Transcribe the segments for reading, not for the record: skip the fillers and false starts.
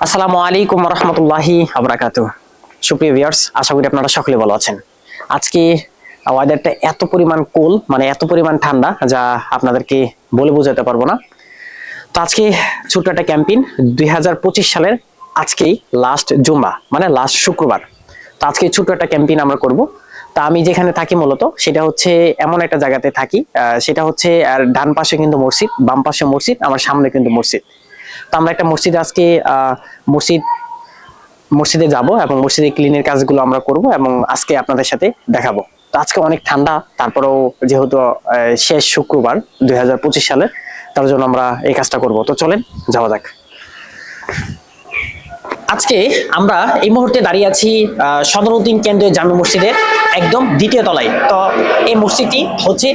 আসসালামু আলাইকুম রহমতুল্লাহি আবরাকাতু। সুপ্রিয় ভিউয়ার্স, আশা করি আপনারা সকলে ভালো আছেন। আজকে ওয়েদারটা এত পরিমাণ কুল, মানে এত পরিমাণ ঠান্ডা যা আপনাদেরকে বলে বোঝাতে পারবো না। তো আজকে ছোট্ট একটা ক্যাম্পেইন 2025 সালের আজকেই লাস্ট জুম্মা, মানে লাস্ট শুক্রবার। তো আজকে ছোট্ট একটা ক্যাম্পেইন আমরা করব। তা আমি যেখানে থাকি মূলত সেটা হচ্ছে এমন একটা জায়গাতে থাকি, সেটা হচ্ছে আর ডান পাশে কিন্তু মসজিদ, বাম পাশে মসজিদ, আমার সামনে কিন্তু মসজিদ। তো আমরা একটা মসজিদে আজকে মসজিদ মসজিদে যাব এবং মসজিদে ক্লিনের কাজগুলো আমরা করব এবং আজকে আপনাদের সাথে দেখাবো। তো আজকে অনেক ঠান্ডা, তারপরেও যেহেতু শেষ শুক্রবার 2025 সালের, তার জন্য আমরা এই কাজটা করব। তো চলেন যাওয়া যাক। আজকে আমরা এই মুহূর্তে দাঁড়িয়ে আছি সদরউদ্দিন কেন্দ্রীয় জামে মসজিদের একদম দ্বিতীয় তলায়। তো এই মসজিদটি হচ্ছে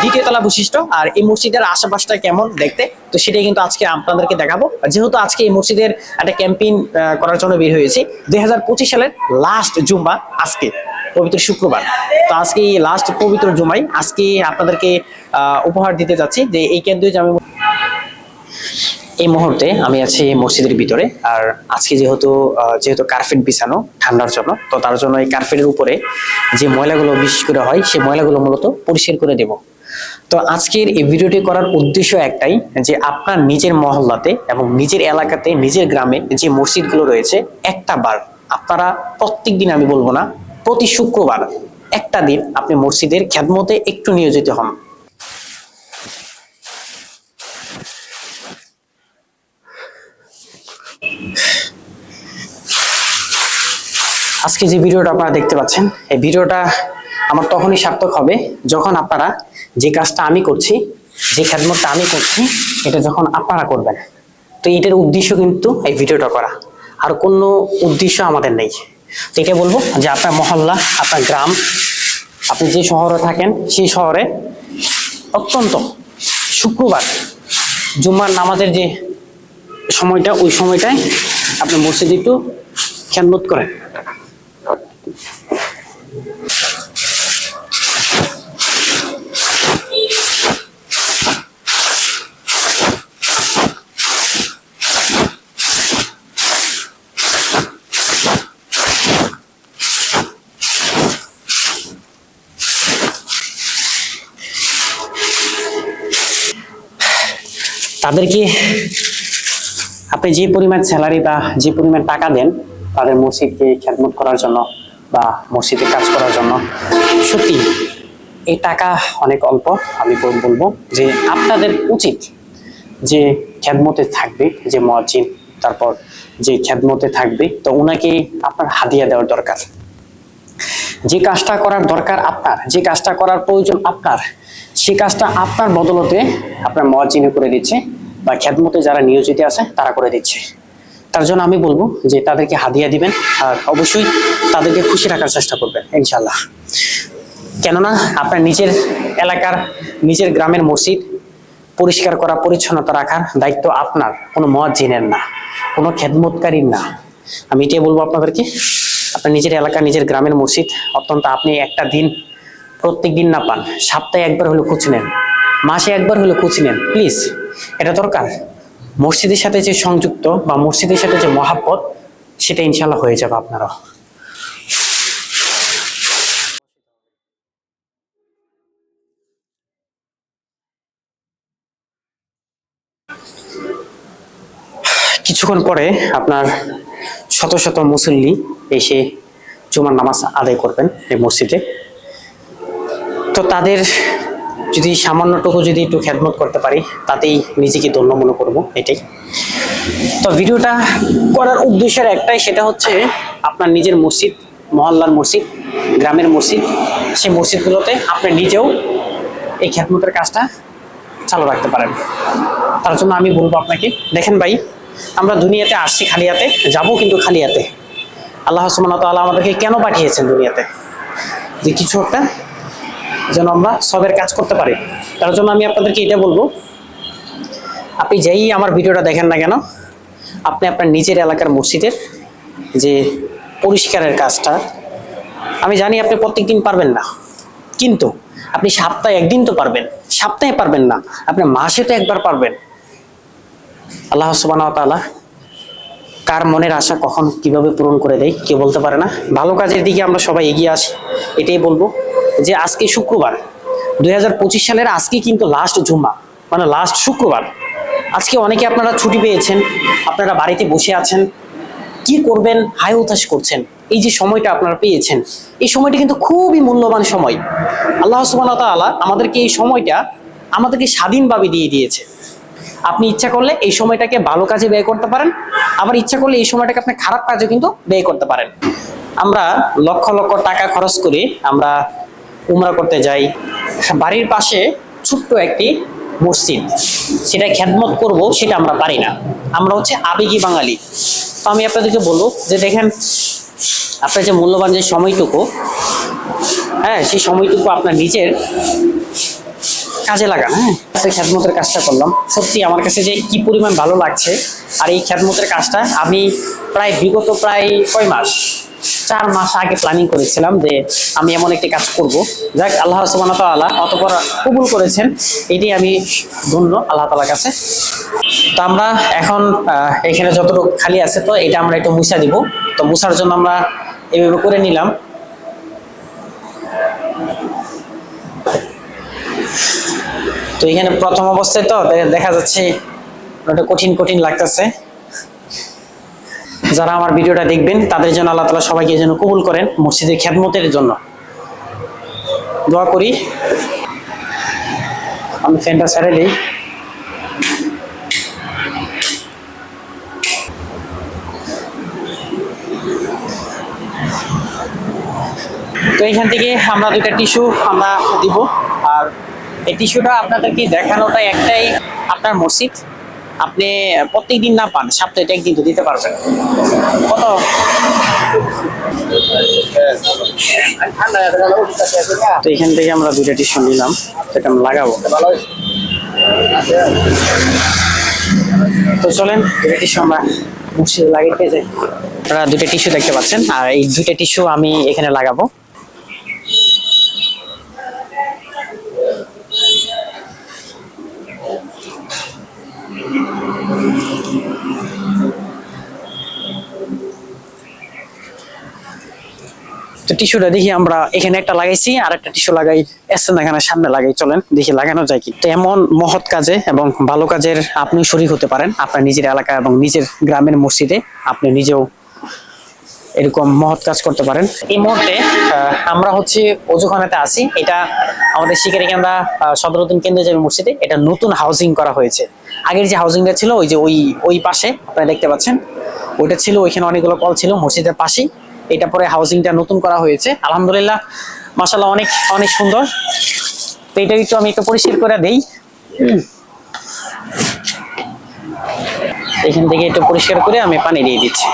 দ্বিতীয় তলা বিশিষ্ট, আর এই মসজিদের আশেপাশটা কেমন দেখতে, তো সেটাই কিন্তু আজকে আপনাদেরকে দেখাবো। যেহেতু আজকে এই মসজিদের একটা ক্যাম্পেইন করার জন্য বের হয়েছি, 2025 সালের লাস্ট জুম্মা আজকে, পবিত্র শুক্রবার। তো আজকে লাস্ট পবিত্র জুমাই আজকে আপনাদেরকে উপহার দিতে যাচ্ছি যে এই কেন্দ্রীয় জামে। এই মুহূর্তে আমি আছি মসজিদের ভিতরে, আর আজকে যেহেতু কার্পেট বিছানো ঠান্ডার জন্য, তো তার জন্য এই কার্পেটের উপরে যে ময়লাগুলো বিশেষ করে হয় সেই ময়লাগুলো মূলত পরিষ্কার করে দেব। তো আজকের এই ভিডিওটি করার উদ্দেশ্য একটাই, যে আপনার নিজের মহল্লাতে এবং নিজের এলাকাতে, নিজের গ্রামে যে মসজিদগুলো রয়েছে, একটা বার আপনারা প্রত্যেক দিন, আমি বলবো না, প্রতি শুক্রবার একটা দিন আপনি মসজিদের খেদমতে একটু নিয়োজিত হন। আজকে যে ভিডিওটা আপনারা দেখতে পাচ্ছেন, এই ভিডিওটা আমার তখনই সার্থক হবে যখন আপনারা যে কাজটা আমি করছি, যে খেদমতটা আমি করছি, এটা যখন আপনারা করবেন। তো এটার উদ্দেশ্য কিন্তু এই ভিডিওটা করা, আর কোনো উদ্দেশ্য আমাদের নেই। তো এটা বলবো যে আপনার মহল্লা, আপনার গ্রাম, আপনি যে শহরে থাকেন সেই শহরে অত্যন্ত শুক্রবার জুম্মার নামাজের যে সময়টা, ওই সময়টায় আপনি মসজিদে একটু খেদমত করেন। তাদেরকে আপনি যে পরিমাণ স্যালারি বা যে পরিমাণ টাকা দেন তাদের মসজিদকে খেদমত করার জন্য বা মসজিদে কাজ করার জন্য, সত্যি এই টাকা অনেক অল্প। আমি বলবো যে আপনাদের উচিত যে খেদমতে থাকবে, যে মুয়াজ্জিন, তারপর যে খেদমতে থাকবে, তো ওনাকে আপনার হাদিয়া দেওয়ার দরকার। যে কাজটা করার দরকার আপনার, যে কাজটা করার প্রয়োজন আপনার, সে কাজটা আপনার বদলতে আপনার মুয়াজ্জিনে করে দিচ্ছে, বা খেদমতে যারা নিয়োজিত আছে তারা করে দিচ্ছে। তার জন্য আমি বলবো যে তাদেরকে হাদিয়া দিবেন, আর অবশ্যই তাদেরকে খুশি রাখার চেষ্টা করবেন ইনশাল্লাহ। কেননা আপনার নিজের এলাকার, নিজের গ্রামের মসজিদ পরিষ্কার করা, পরিচ্ছন্নতা রাখার দায়িত্ব আপনার, কোনো মুয়াজ্জিনের না, কোনো খেদমতকারীর না। আমি এটাই বলবো আপনাদেরকে, আপনার নিজের এলাকা, নিজের গ্রামের মসজিদ অত্যন্ত আপনি একটা দিন, প্রত্যেক দিন না পান, সপ্তাহে একবার হলো খোঁজ নেন, মাসে একবার হলো খোঁজ নেন, প্লিজ। এটা দরকার। মসজিদের সাথে যে সংযুক্ত বা মসজিদের সাথে যে মহাব্বত, সেটা ইনশাল্লাহ হয়ে যাবে আপনারা। কিছুক্ষণ পরে আপনার শত শত মুসল্লি এসে জুমার নামাজ আদায় করবেন এই মসজিদে। তো তাদের যদি সামান্যটুকু যদি একটু খেদমত করতে পারি, তাতেই নিজেকে ধন্য মনে করবো, এটাই। তো ভিডিওটা করার উদ্দেশ্যের একটাই, সেটা হচ্ছে আপনার নিজের মসজিদ, মহল্লার মসজিদ, গ্রামের মসজিদ, সেই মসজিদগুলোতে আপনি নিজেও এই খেদমতের কাজটা চালু রাখতে পারেন। তার জন্য আমি বলবো আপনাকে, দেখেন ভাই, আমরা দুনিয়াতে আসছি খালি হাতে, যাবো কিন্তু খালি হাতে। আল্লাহ সুবহানাহু ওয়া তাআলা আমাদেরকে কেন পাঠিয়েছেন দুনিয়াতে? যে কিছু একটা যেন আমরা সবের কাজ করতে পারি। তার জন্য আমি আপনাদেরকে এটা বলবো, আপনি যেই আমার ভিডিওটা দেখেন না কেন, আপনি আপনার নিজের এলাকার মসজিদের যে পরিষ্কারের কাজটা, আমি জানি আপনি প্রত্যেকদিন পারবেন না, কিন্তু আপনি সপ্তাহে একদিন তো পারবেন, সপ্তাহে পারবেন না, আপনি মাসে তো একবার পারবেন। আল্লাহ সুবহানাহু ওয়া তাআলা কার মনের আশা কখন কিভাবে পূরণ করে দেয় কেউ বলতে পারে না। ভালো কাজের দিকে আমরা সবাই এগিয়ে আসি, এটাই বলবো। যে আজকে শুক্রবার 2025 সালের আজকে কিন্তু লাস্ট জুম্মা, মানে লাস্ট শুক্রবার। আজকে অনেকে আপনারা ছুটি পেয়েছেন, আপনারা বাড়িতে বসে আছেন, কি করবেন হায় হতাশ করছেন। এই যে সময়টা আপনারা পেয়েছেন, এই সময়টা কিন্তু খুবই মূল্যবান সময়। আল্লাহ সুবহানাহু ওয়া তাআলা আমাদেরকে এই সময়টা আমাদেরকে স্বাধীনভাবে দিয়ে দিয়েছে। আপনি ইচ্ছা করলে এই সময়টাকে ভালো কাজে ব্যয় করতে পারেন, আবার ইচ্ছা করলে এই সময়টাকে আপনি খারাপ কাজে কিন্তু ব্যয় করতে পারেন। আমরা লক্ষ লক্ষ টাকা খরচ করে আমরা উমরা করতে যাই, বাড়ির পাশে ছোট্ট একটি মসজিদ, সেটা খেদমত করব সেটা আমরা পারি না। আমরা হচ্ছে আবেগী বাঙালি। তো আমি আপনাদেরকে বলবো যে দেখেন, আপনার যে মূল্যবান যে সময়টুকু, হ্যাঁ সেই সময়টুকু আপনার নিজের কাজে লাগান। হ্যাঁ খেদমতের কাজটা করলাম, সত্যি আমার কাছে যে কি পরিমাণ ভালো লাগছে। আর এই খেদমতের কাজটা আমি বিগত প্রায় 4 মাস আগে প্ল্যানিং করেছিলাম যে আমি এমন একটি কাজ করব। যাক, আল্লাহ সুবহানাহু ওয়া তাআলা অতঃপর কবুল করেছেন, এটি আমি ধন্য আল্লাহ তাআলার কাছে। তো আমরা এখন এখানে যতটুকু খালি আছে, তো এটা আমরা একটু মুছা দিব। তো মুছার জন্য আমরা এভাবে করে নিলাম। তো এখানে প্রথম অবস্থায় তো দেখা যাচ্ছে ওটা কঠিন কঠিন লাগতেছে। যারা আমার ভিডিওটা দেখবেন তাদের জন্য আল্লাহ তাআলা সবাইকে যেন কবুল করেন, মসজিদের খেদমতের জন্য দোয়া করি। আমি ফ্যানটা ছেড়ে দিই। তো এখান থেকে আমরা 2টা টিস্যু আমরা দিব। আর এই টিস্যুটা আপনাদেরকে দেখানোটা একটাই, আপনার মসজিদ আপনি প্রত্যেকদিন না পান, সপ্তাহে একদিন তো দিতে পারবেন। কত তো এখান থেকে আমরা 2টা টিস্যু নিলাম, সেটা আমরা লাগাবো। তো চলেন 2টা টিস্যু আমরা মসজিদে লাগাইতে যাই। আপনারা 2টা টিস্যু দেখতে পাচ্ছেন, আর এই 2টা টিস্যু আমি এখানে লাগাবো। তো টিস্যুটা দেখি আমরা এখানে একটা লাগাইছি, আর একটা টিস্যু লাগাই এখানে সামনে লাগাই। চলেন দেখি লাগানো যায় কি। তো এমন মহৎ কাজে এবং ভালো কাজের আপনি শরীক হতে পারেন আপনার নিজের এলাকা এবং নিজের গ্রামের মসজিদে। আপনি নিজেও এরকম মহৎ কাজ করতে পারেন। এই মুহূর্তে আমরা হচ্ছে অজুখানাতে আছি। এটা আমাদের শিকারীকান্দা সদরউদ্দিন কেন্দ্রে যে মসজিদে, এটা নতুন হাউজিং করা হয়েছে। আগের যে হাউজিংটা ছিল ওই যে ওই পাশে আপনারা দেখতে পাচ্ছেন, ওইটা ছিল, ওইখানে অনেকগুলো কল ছিল মসজিদের পাশেই। এটা পরে হাউজিংটা নতুন করা হয়েছে, আলহামদুলিল্লাহ মাশাআল্লাহ অনেক অনেক সুন্দর। তো এটা একটু আমি একটু পরিষ্কার করে দেই। এখান থেকে একটু পরিষ্কার করে আমি পানি দিয়ে দিচ্ছি।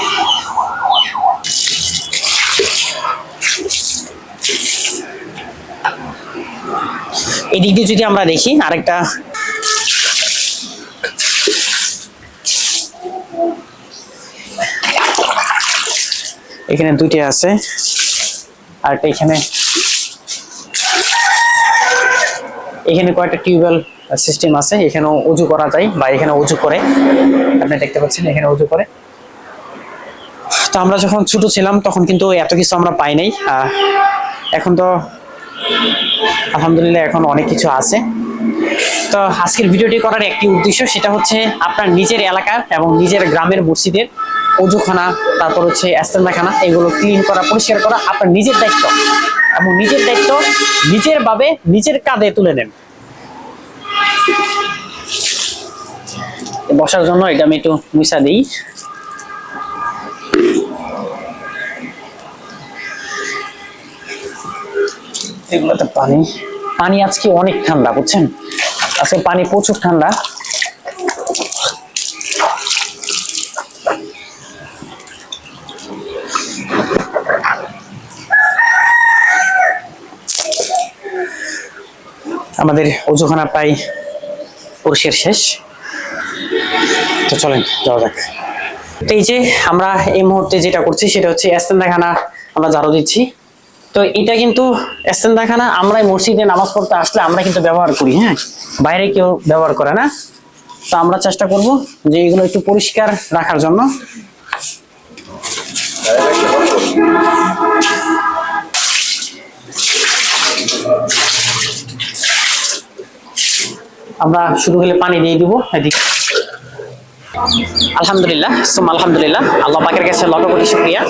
এদিক দিয়ে যদি আমরা দেখি আরেকটা, এখানে 2টি আছে, আর এখানে কয়েকটা টিউবওয়েল সিস্টেম আছে। এখানেও উজু করা যায়, বা এখানে উজু করে, আপনি দেখতে পাচ্ছেন এখানে উজু করে। তো আমরা যখন ছোট ছিলাম তখন কিন্তু এত কিছু আমরা পাই নাই। এখন তো আলহামদুলিল্লাহ এখন অনেক কিছু আছে। তো আজকের ভিডিওটি করার একটি উদ্দেশ্য, সেটা হচ্ছে আপনার নিজের এলাকার এবং নিজের গ্রামের মসজিদের অজুখানা, তারপর হচ্ছে এস্তেঞ্জাখানা, এগুলো ক্লিন করা, পরিষ্কার করা আপনার নিজের দায়িত্ব, এবং নিজের দায়িত্ব নিজের ভাবে নিজের কাঁধে তুলে নেন। বসার জন্য এটা আমি একটু মুছা দিই। এগুলোতে পানি আজকে অনেক ঠান্ডা, বুঝছেন, আজকে পানি প্রচুর ঠান্ডা। আমাদের অজুখানা প্রায় পরিষ্কার শেষ। তো চলেন যাওয়া যাক। এই যে আমরা এই মুহূর্তে যেটা করছি সেটা হচ্ছে এস্তেঞ্জাখানা আমরা ঝাড়ু দিচ্ছি। তো এটা কিন্তু এস্তেঞ্জাখানা আমরা মসজিদে নামাজ পড়তে আসলে আমরা কিন্তু ব্যবহার করি, হ্যাঁ, বাইরে কেউ ব্যবহার করে না। তো আমরা চেষ্টা করব যে এগুলো একটু পরিষ্কার রাখার জন্য। আমরা শুরু হলে পানি দিয়ে দিব এদিকে। আলহামদুলিল্লাহ, আলহামদুলিল্লাহ, আল্লাহ পাকের কাছে লক্ষ কোটি শুকরিয়া।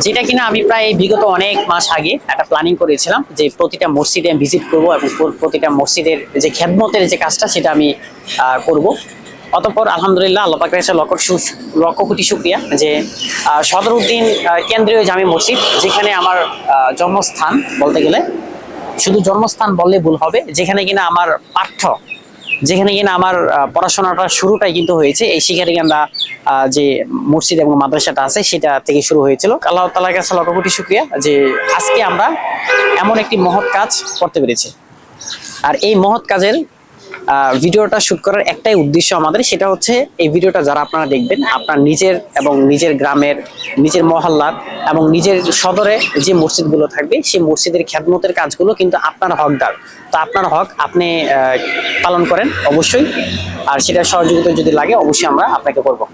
যেটা কিনা আমি প্রায় বিগত অনেক মাস আগে একটা প্ল্যানিং করেছিলাম যে প্রতিটা মসজিদে আমি ভিজিট করবো এবং প্রতিটা মসজিদের যে খেদমতের যে কাজটা সেটা আমি করব। অতঃপর আলহামদুলিল্লাহ আল্লাহ পাকের কাছে লক্ষ কোটি শুকরিয়া যে সদরউদ্দিন কেন্দ্রীয় জামি মসজিদ, যেখানে আমার জন্মস্থান বলতে গেলে, শুধু জন্মস্থান বললে ভুল হবে, যেখানে কিনা আমার যেখানে কিনা আমার পড়াশোনাটা শুরুটাই কিন্তু হয়েছে, এই শিকারিকান্দা যে মসজিদ এবং মাদ্রাসাটা আছে সেটা থেকে শুরু হয়েছিল। আল্লাহ তাআলার কাছে লক্ষ কোটি শুকরিয়া যে আজকে আমরা এমন একটি মহৎ কাজ করতে পেরেছি। আর এই মহৎ কাজের ভিডিওটা শুট করার একটাই উদ্দেশ্য আমাদের, সেটা হচ্ছে এই ভিডিওটা যারা আপনারা দেখবেন, আপনার নিজের এবং নিজের গ্রামের, নিজের মহল্লার এবং নিজের সদরে যে মসজিদগুলো থাকবে সেই মসজিদের খেদমতের কাজগুলো কিন্তু আপনার হকদার। তো আপনার হক আপনি পালন করেন অবশ্যই, আর সেটা সহযোগিতা যদি লাগে অবশ্যই আমরা আপনাকে করবো।